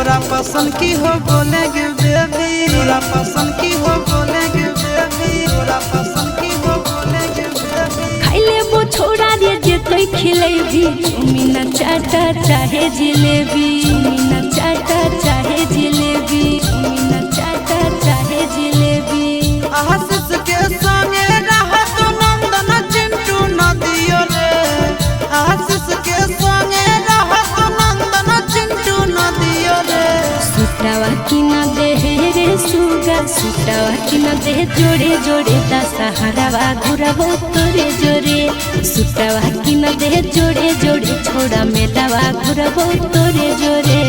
तोरा पसंद की हो बोलेंगे बेबी, तोरा पसंद की हो बोलेंगे बेबी, तोरा पसंद की हो बोलेंगे बेबी। खाइले वो छोड़ा रे जे तोय खिलेबी, चुमिना चाटा चाहे जिलेबी, चुमिना चाटा चाहे जिलेबी, चुमिना चाटा चाहे जिलेबी। आशीष के संगे रहत नंदन चिंटू नदियो रे, आशीष के संगे रहत नंदन चिंटू नदियो रे। सुटावा की न दे रे सुगा, सुटावा की न दे जोड़े जोड़े ता सहारावा घुराबो तोरे जोरे, सुटावा की न दे जोड़े जोड़े छोड़ा मेलावा घुराबो तोरे जोरे।